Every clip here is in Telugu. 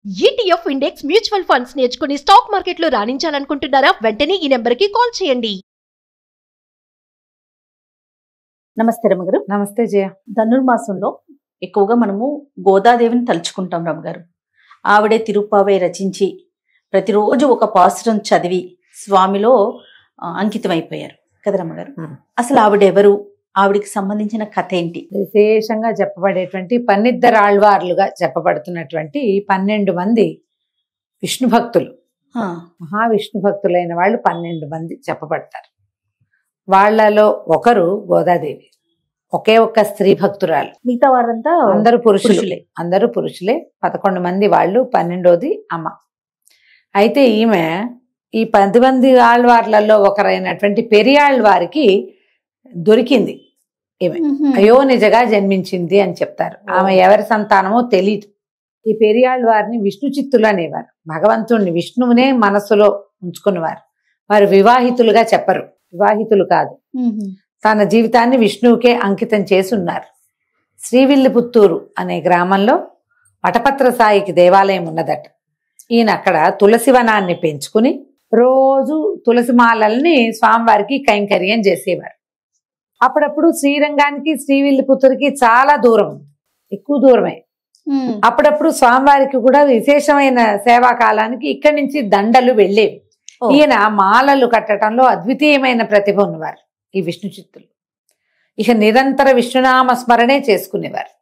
ETF ఇండెక్స్ మ్యూచువల్ ఫండ్స్ నేర్చుకుని స్టాక్ మార్కెట్లో రాణించాలనుకుంటున్నారా? వెంటనే ఈ నెంబర్కి కాల్ చేయండి. నమస్తే రమగారు. నమస్తే జయ. ధనుర్మాసంలో ఎక్కువగా మనము గోదాదేవిని తలుచుకుంటాం రమగారు. ఆవిడే తిరుప్పావై రచించి ప్రతిరోజు ఒక పాసురం చదివి స్వామిలో అంకితమైపోయారు కదా రమగారు. అసలు ఆవిడెవరు, ఆవిడికి సంబంధించిన కథ ఏంటి? విశేషంగా చెప్పబడేటువంటి పన్నిద్దరాళ్వార్లుగా చెప్పబడుతున్నటువంటి 12 మంది విష్ణు భక్తులు, మహావిష్ణు భక్తులైన వాళ్ళు 12 మంది చెప్పబడతారు. వాళ్ళలో ఒకరు గోదాదేవి, ఒకే ఒక్క స్త్రీ భక్తురాలు. మిగతా వారంతా అందరూ పురుషులే. అందరూ పురుషులే. 11 మంది వాళ్ళు, 12వది అమ్మ. అయితే ఈమె ఈ 10 మంది ఆళ్వార్లలో ఒకరైనటువంటి పెరియాళ్వారికి దొరికింది. ఈమె అయోనిజగా జన్మించింది అని చెప్తారు. ఆమె ఎవరి సంతానమో తెలీదు. ఈ పెరియాళ్వారిని విష్ణు చిత్తులు అనేవారు. భగవంతుణ్ణి, విష్ణువునే మనస్సులో ఉంచుకునేవారు. వారు వివాహితులుగా చెప్పరు, వివాహితులు కాదు. తన జీవితాన్ని విష్ణువుకే అంకితం చేసి ఉన్నారు. శ్రీవిల్లిపుత్తూరు అనే గ్రామంలో వటపత్ర సాయికి దేవాలయం ఉన్నదట. ఈయన అక్కడ తులసివనాన్ని పెంచుకుని రోజు తులసి మాలల్ని స్వామివారికి కైంకర్యం చేసేవారు. అప్పుడప్పుడు శ్రీరంగానికి శ్రీవిల్లిపుత్తూరుకి చాలా దూరం, ఎక్కువ దూరమే. అప్పుడప్పుడు స్వామివారికి కూడా విశేషమైన సేవా కాలానికి ఇక్కడి నుంచి దండలు వెళ్ళేవి. ఈయన మాలలు కట్టడంలో అద్వితీయమైన ప్రతిభ ఉన్నవారు ఈ విష్ణు చిత్తులు. ఇక నిరంతర విష్ణునామ స్మరణే చేసుకునేవారు.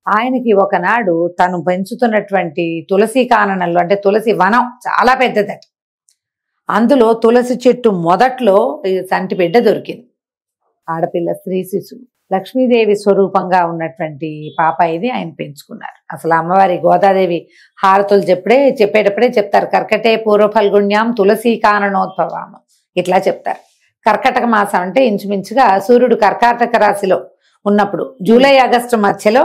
ఆయనకి ఒకనాడు తను పెంచుతున్నటువంటి తులసి కాననంలో, అంటే తులసి వనం చాలా పెద్దదట, అందులో తులసి చెట్టు మొదట్లో సంటి బిడ్డ దొరికింది. ఆడపిల్ల, స్త్రీ శిశువు, లక్ష్మీదేవి స్వరూపంగా ఉన్నటువంటి పాప ఇది. ఆయన పెంచుకున్నారు. అసలు అమ్మవారి గోదాదేవి హారతులు చెప్పేటప్పుడే చెప్తారు, కర్కటే పూర్వ ఫల్గుణ్యాం తులసీ కాననోద్భవాము, ఇట్లా చెప్తారు. కర్కటక మాసం అంటే ఇంచుమించుగా సూర్యుడు కర్కాటక రాశిలో ఉన్నప్పుడు జూలై ఆగస్టు మధ్యలో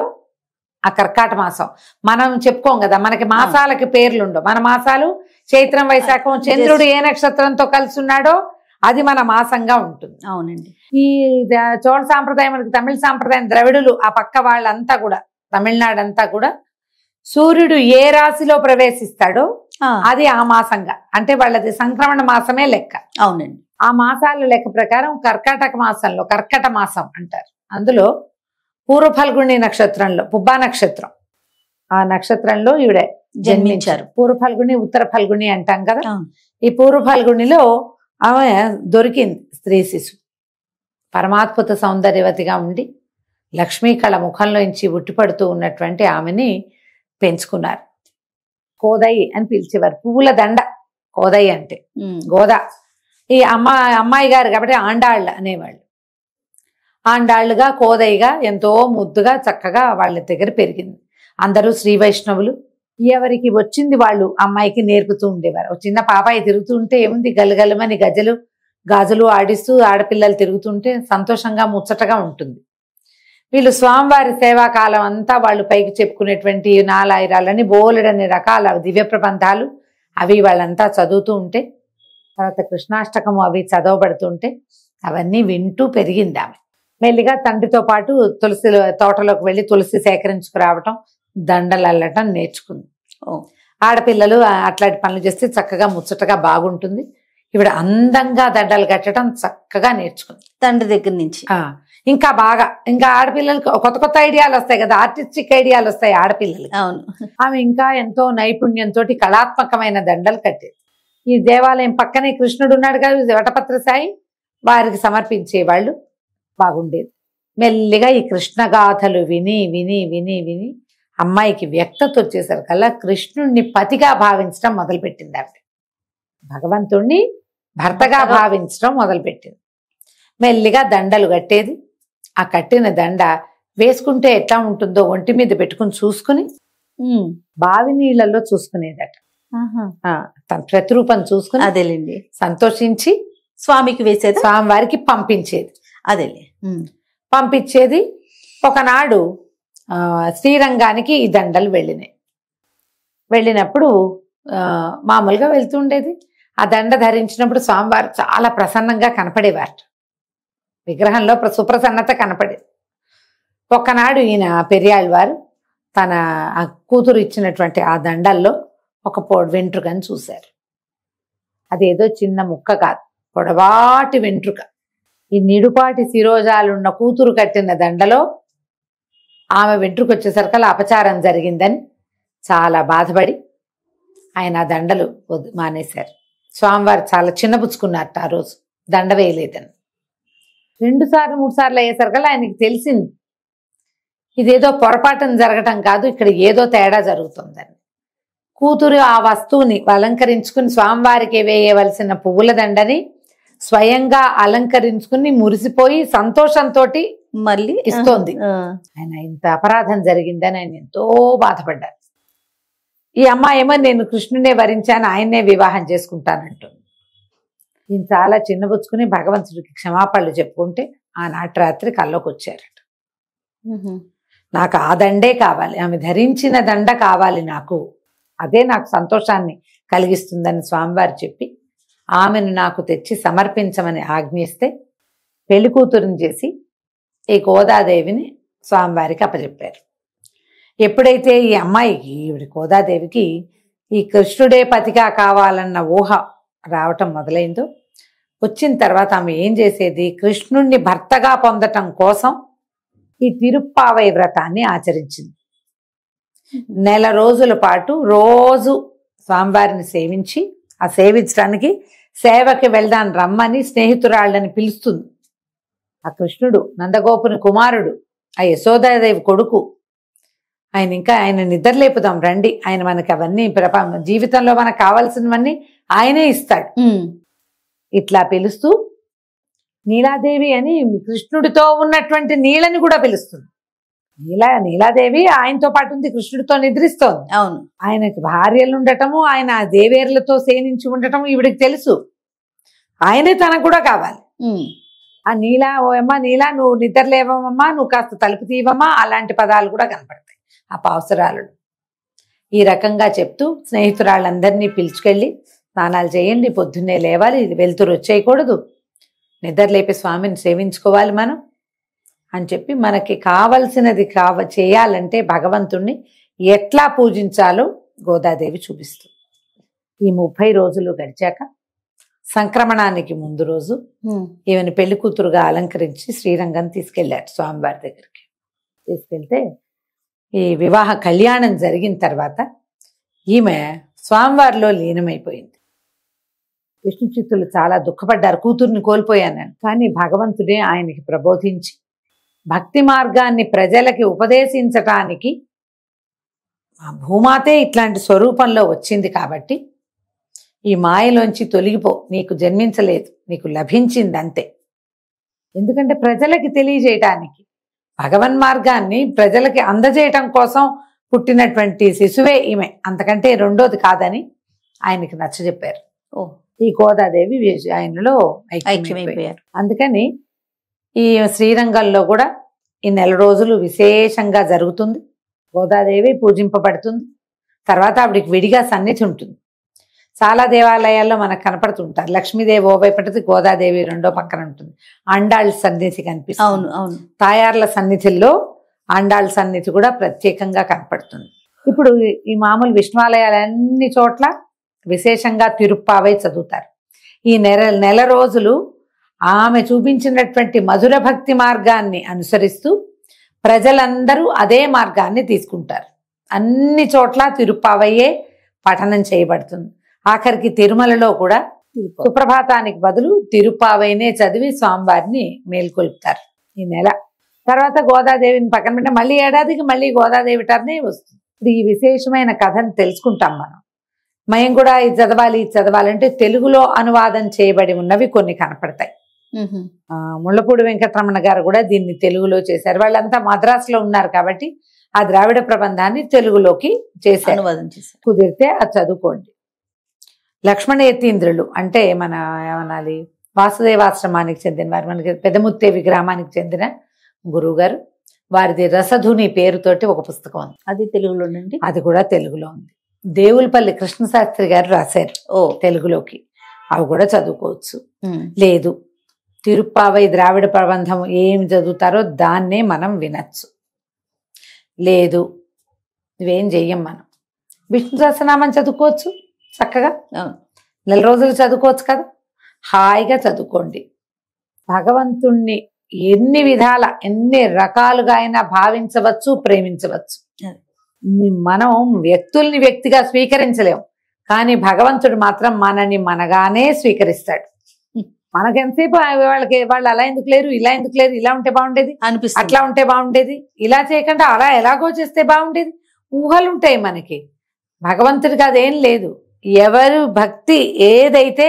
ఆ కర్కాట మాసం. మనం చెప్పుకోం కదా, మనకి మాసాలకి పేర్లుండవు. మన మాసాలు చైత్రం, వైశాఖం. చంద్రుడు ఏ నక్షత్రంతో కలిసి ఉన్నాడో అది మన మాసంగా ఉంటుంది. అవునండి. ఈ చోళ సాంప్రదాయం, మనకి తమిళ సాంప్రదాయం, ద్రవిడులు ఆ పక్క వాళ్ళంతా కూడా, తమిళనాడు అంతా కూడా సూర్యుడు ఏ రాశిలో ప్రవేశిస్తాడో అది ఆ మాసంగా, అంటే వాళ్ళది సంక్రమణ మాసమే లెక్క. అవునండి. ఆ మాసాల లెక్క ప్రకారం కర్కాటక మాసంలో, కర్కట మాసం అంటారు, అందులో పూర్వ ఫల్గుణి నక్షత్రంలో, పుబ్బా నక్షత్రం, ఆ నక్షత్రంలో ఈవిడ జన్మించారు. పూర్వ ఫల్గుణి, ఉత్తర ఫల్గుణి అంటాం కదా. ఈ పూర్వ ఫల్గుణిలో ఆమె దొరికింది స్త్రీ శిశువు. పరమాద్భుత సౌందర్యవతిగా ఉండి లక్ష్మీ కళ ముఖంలోంచి ఉట్టిపడుతూ ఉన్నటువంటి ఆమెని పెంచుకున్నారు. కోదయి అని పిలిచేవారు. పువ్వుల దండ కోదయి అంటే, గోదా. ఈ అమ్మాయి గారు కాబట్టి ఆండాళ్ళ అనేవాళ్ళు. ఆండాళ్ళుగా, కోదయిగా ఎంతో ముద్దుగా చక్కగా వాళ్ళ దగ్గర పెరిగింది. అందరూ శ్రీ వైష్ణవులు. ఎవరికి వచ్చింది వాళ్ళు అమ్మాయికి నేర్పుతూ ఉండేవారు. చిన్న పాపాయి తిరుగుతూ ఉంటే ఏముంది, గలగలమని గాజులు ఆడిస్తూ ఆడపిల్లలు తిరుగుతుంటే సంతోషంగా ముచ్చటగా ఉంటుంది. వీళ్ళు స్వామివారి సేవాకాలం అంతా వాళ్ళు పైకి చెప్పుకునేటువంటి నాలాయిరాలని బోలెడన్ని రకాల దివ్య ప్రబంధాలు అవి వాళ్ళంతా చదువుతూ ఉంటే, తర్వాత కృష్ణాష్టకము అవి చదవబడుతుంటే అవన్నీ వింటూ పెరిగింది ఆమె. మెల్లిగా తండ్రితో పాటు తులసి తోటలోకి వెళ్ళి తులసి సేకరించుకురావటం, దండలు అల్లటం నేర్చుకుంది. ఆడపిల్లలు అట్లాంటి పనులు చేస్తే చక్కగా ముచ్చటగా బాగుంటుంది. ఈవిడ అందంగా దండలు కట్టడం చక్కగా నేర్చుకుంది తండ్రి దగ్గర నుంచి. ఇంకా బాగా, ఇంకా ఆడపిల్లలకి కొత్త కొత్త ఐడియాలు వస్తాయి కదా, ఆర్టిస్టిక్ ఐడియాలు వస్తాయి ఆడపిల్లలకి. అవును. ఆమె ఇంకా ఎంతో నైపుణ్యంతో కళాత్మకమైన దండలు కట్టేది. ఈ దేవాలయం పక్కనే కృష్ణుడు ఉన్నాడు కదా, వటపత్ర సాయి, వారికి సమర్పించేవాళ్ళు. బాగుండేది. మెల్లిగా ఈ కృష్ణగాథలు విని విని విని విని అమ్మాయికి వ్యక్తత వచ్చేసరికల్లా కృష్ణుణ్ణి పతిగా భావించడం మొదలుపెట్టింది. ఆవిడ భగవంతుణ్ణి భర్తగా భావించడం మొదలుపెట్టింది. మెల్లిగా దండలు కట్టేది. ఆ కట్టిన దండ వేసుకుంటే ఎట్లా ఉంటుందో ఒంటి మీద పెట్టుకుని చూసుకుని బావి నీళ్ళల్లో చూసుకునేదట. తన ప్రతిరూపం చూసుకుని అదేలేండి సంతోషించి స్వామికి వేసేది, స్వామివారికి పంపించేది. అదేలే పంపించేది. ఒకనాడు శ్రీరంగానికి ఈ దండలు వెళ్ళినప్పుడు మామూలుగా వెళ్తూ ఉండేది. ఆ దండ ధరించినప్పుడు స్వామివారు చాలా ప్రసన్నంగా కనపడేవారు. విగ్రహంలో సుప్రసన్నత కనపడేది. ఒక్కనాడు ఈయన పెరియాళ్వారు తన కూతురు ఇచ్చినటువంటి ఆ దండల్లో ఒక వెంట్రుకని చూశారు. అదేదో చిన్న ముక్క కాదు, పొడవాటి వెంట్రుక. ఈ నిడుపాటి శిరోజాలున్న కూతురు కట్టిన దండలో ఆమె వెంట్రుక వచ్చేసరికల్లా అపచారం జరిగిందని చాలా బాధపడి ఆయన ఆ దండలు మానేశారు. స్వామివారు చాలా చిన్నపుచ్చుకున్నారట ఆ రోజు, దండ వేయలేదని. 2 సార్లు 3 సార్లు అయ్యేసరికల్లా ఆయనకి తెలిసింది ఇదేదో పొరపాటున జరగటం కాదు, ఇక్కడ ఏదో తేడా జరుగుతుందని. కూతురు ఆ వస్తువుని అలంకరించుకుని స్వామివారికి వేయవలసిన పువ్వుల దండని స్వయంగా అలంకరించుకుని మురిసిపోయి సంతోషంతో మళ్ళీ ఇస్తోంది. ఆయన ఇంత అపరాధం జరిగిందని ఆయన ఎంతో బాధపడ్డారు. ఈ అమ్మాయేమో నేను కృష్ణునే వరించాను, ఆయన్నే వివాహం చేసుకుంటానంటుంది. ఈయన చాలా చిన్నబుచ్చుకుని భగవంతుడికి క్షమాపణలు చెప్పుకుంటే ఆనాటి రాత్రి కల్లోకి వచ్చారట. నాకు ఆ దండే కావాలి, ఆమె ధరించిన దండ కావాలి, నాకు అదే నాకు సంతోషాన్ని కలిగిస్తుందని స్వామివారు చెప్పి ఆమెను నాకు తెచ్చి సమర్పించమని ఆజ్ఞిస్తే పెళ్లి కూతురుని చేసి ఈ గోదాదేవిని స్వామివారికి అప్పచెప్పారు. ఎప్పుడైతే ఈ అమ్మాయికి ఈవిడ గోదాదేవికి ఈ కృష్ణుడే పతిగా కావాలన్న ఊహ రావటం మొదలైందో, వచ్చిన తర్వాత ఆమె ఏం చేసేది, కృష్ణుణ్ణి భర్తగా పొందటం కోసం ఈ తిరుప్పావై వ్రతాన్ని ఆచరించింది. 1 రోజుల పాటు రోజు స్వామివారిని సేవించి, ఆ సేవించడానికి సేవకి వెళ్దాం రమ్మని స్నేహితురాళ్ళని పిలుస్తుంది. ఆ కృష్ణుడు నందగోపుని కుమారుడు, ఆ యశోదాదేవి కొడుకు, ఆయన నిద్రలేపుదాం రండి, ఆయన మనకి అవన్నీ జీవితంలో మనకు కావాల్సినవన్నీ ఆయనే ఇస్తాడు. ఇట్లా పిలుస్తూ నీలాదేవి అని కృష్ణుడితో ఉన్నటువంటి నీళ్ళని కూడా పిలుస్తుంది. నీలాదేవి ఆయనతో పాటు ఉంది, కృష్ణుడితో నిద్రిస్తోంది. అవును, ఆయనకి భార్యలు ఉండటము, ఆయన దేవేర్లతో సేనించి ఉండటం ఈవిడికి తెలుసు. ఆయనే తనకు కూడా కావాలి. ఆ నీలా, ఓ అమ్మా నీలా, నువ్వు నిద్రలేవమ్మా, నువ్వు కాస్త తలుపు తీవమ్మా, అలాంటి పదాలు కూడా కనపడతాయి ఆ పావసరాలు. ఈ రకంగా చెప్తూ స్నేహితురాళ్ళందరినీ పిలుచుకెళ్ళి స్నానాలు చేయండి, పొద్దున్నే లేవాలి, వెలుతురు వచ్చేయకూడదు, నిద్రలేపి స్వామిని సేవించుకోవాలి మనం అని చెప్పి మనకి కావలసినది చేయాలంటే భగవంతుణ్ణి ఎట్లా పూజించాలో గోదాదేవి చూపిస్తుంది. ఈ 30 రోజులు గడిచాక సంక్రమణానికి ముందు రోజు ఈమెను పెళ్లి కూతురుగా అలంకరించి శ్రీరంగం తీసుకెళ్ళాడు స్వామివారి దగ్గరికి. తీసుకెళ్తే ఈ వివాహ కళ్యాణం జరిగిన తర్వాత ఈమె స్వామివారిలో లీనమైపోయింది. విష్ణు చిత్తులు చాలా దుఃఖపడ్డారు, కూతుర్ని కోల్పోయానని. కానీ భగవంతుడే ఆయనకి ప్రబోధించి భక్తి మార్గాన్ని ప్రజలకి ఉపదేశించటానికి ఆ భూమాతే ఇట్లాంటి స్వరూపంలో వచ్చింది కాబట్టి ఈ మాయలోంచి తొలగిపో, నీకు జన్మించలేదు, నీకు లభించింది అంతే. ఎందుకంటే ప్రజలకి తెలియజేయటానికి, భగవన్ మార్గాన్ని ప్రజలకి అందజేయటం కోసం పుట్టినటువంటి శిశువే ఈమె, అంతకంటే రెండోది కాదని ఆయనకి నచ్చజెప్పారు. ఈ గోదాదేవి ఆయనలో ఐక్యమైపోయారు. అందుకని ఈ శ్రీరంగంలో కూడా ఈ 1 రోజులు విశేషంగా జరుగుతుంది. గోదాదేవి పూజింపబడుతుంది. తర్వాత ఆవిడికి విడిగా సన్నిధి ఉంటుంది. చాలా దేవాలయాల్లో మనకు కనపడుతుంటారు. లక్ష్మీదేవి ఓ వైపు, గోదాదేవి రెండో పక్కన ఉంటుంది. ఆండాళ్ళ సన్నిధి కనిపిస్తుంది. అవును అవును, తాయార్ల సన్నిధిలో ఆండాళ్ళ సన్నిధి కూడా ప్రత్యేకంగా కనపడుతుంది. ఇప్పుడు ఈ మామూలు విష్ణువాలయాలన్ని చోట్ల విశేషంగా తిరుప్పావై చదువుతారు. ఈ 1 రోజులు ఆమె చూపించినటువంటి మధుర భక్తి మార్గాన్ని అనుసరిస్తూ ప్రజలందరూ అదే మార్గాన్ని తీసుకుంటారు. అన్ని చోట్ల తిరుప్పావయ్యే పఠనం చేయబడుతుంది. ఆఖరికి తిరుమలలో కూడా సుప్రభాతానికి బదులు తిరుప్పావైనే చదివి స్వామివారిని మేల్కొల్పుతారు ఈ నెల. తర్వాత గోదాదేవిని పక్కన పెట్టే మళ్ళీ ఏడాదికి మళ్ళీ గోదాదేవి టర్నే వస్తుంది. ఇప్పుడు ఈ విశేషమైన కథను తెలుసుకుంటాం మనం. మేము కూడా ఇది చదవాలి, ఇది చదవాలంటే తెలుగులో అనువాదం చేయబడి ఉన్నవి కొన్ని కనపడతాయి. ముళ్ళపూడి వెంకటరమణ గారు కూడా దీన్ని తెలుగులో చేశారు. వాళ్ళంతా మద్రాసులో ఉన్నారు కాబట్టి ఆ ద్రావిడ ప్రబంధాన్ని తెలుగులోకి చేశారు, అనువాదం చేశారు. కుదిరితే అది చదువుకోండి. లక్ష్మణ యతీంద్రులు అంటే మన ఏమనాలి, వాసుదేవాశ్రమానికి చెందిన వారు, మనకి పెదముత్తేవి గ్రామానికి చెందిన గురువు గారు, వారిది రసధుని పేరుతోటి ఒక పుస్తకం ఉంది. అది తెలుగులోనండి? అది కూడా తెలుగులో ఉంది. దేవులపల్లి కృష్ణశాస్త్రి గారు రాశారు తెలుగులోకి. అవి కూడా చదువుకోవచ్చు. లేదు తిరుప్పావై ద్రావిడ ప్రబంధం ఏం చదువుతారో దాన్నే మనం వినచ్చు. లేదు ఇవేం చెయ్యం మనం, విష్ణు సహస్రనామం చదువుకోవచ్చు చక్కగా, అవును. నెల రోజులు చదువుకోవచ్చు కదా, హాయిగా చదువుకోండి. భగవంతుణ్ణి ఎన్ని విధాల ఎన్ని రకాలుగా అయినా భావించవచ్చు, ప్రేమించవచ్చు. మనం వ్యక్తుల్ని వ్యక్తిగా స్వీకరించలేం, కానీ భగవంతుడు మాత్రం మనని మనగానే స్వీకరిస్తాడు. మనకెంతసేపు వాళ్ళు అలా ఎందుకు లేరు, ఇలా ఎందుకు లేరు, ఇలా ఉంటే బాగుండేది, అనిపిస్తుంది. అట్లా ఉంటే బాగుండేది, ఇలా చేయకుండా అలా ఎలాగో చేస్తే బాగుండేది, ఊహలు ఉంటాయి మనకి. భగవంతుడికి అదేం లేదు. ఎవరు భక్తి ఏదైతే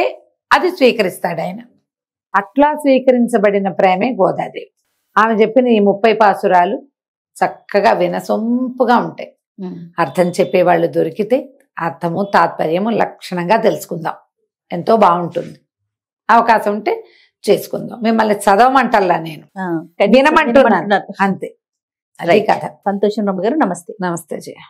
అది స్వీకరిస్తాడు ఆయన. అట్లా స్వీకరించబడిన ప్రేమే గోదాదేవి. ఆమె చెప్పిన ఈ 30 పాసురాలు చక్కగా వినసొంపుగా ఉంటాయి. అర్థం చెప్పేవాళ్ళు దొరికితే అర్థము తాత్పర్యము లక్షణంగా తెలుసుకుందాం, ఎంతో బాగుంటుంది. అవకాశం ఉంటే చేసుకుందాం. మిమ్మల్ని చదవమంటల్లా, నేను వినమంటున్నాను అంతే. అది కథ. సంతోషం రమ్మ గారు. నమస్తే. నమస్తే జయ.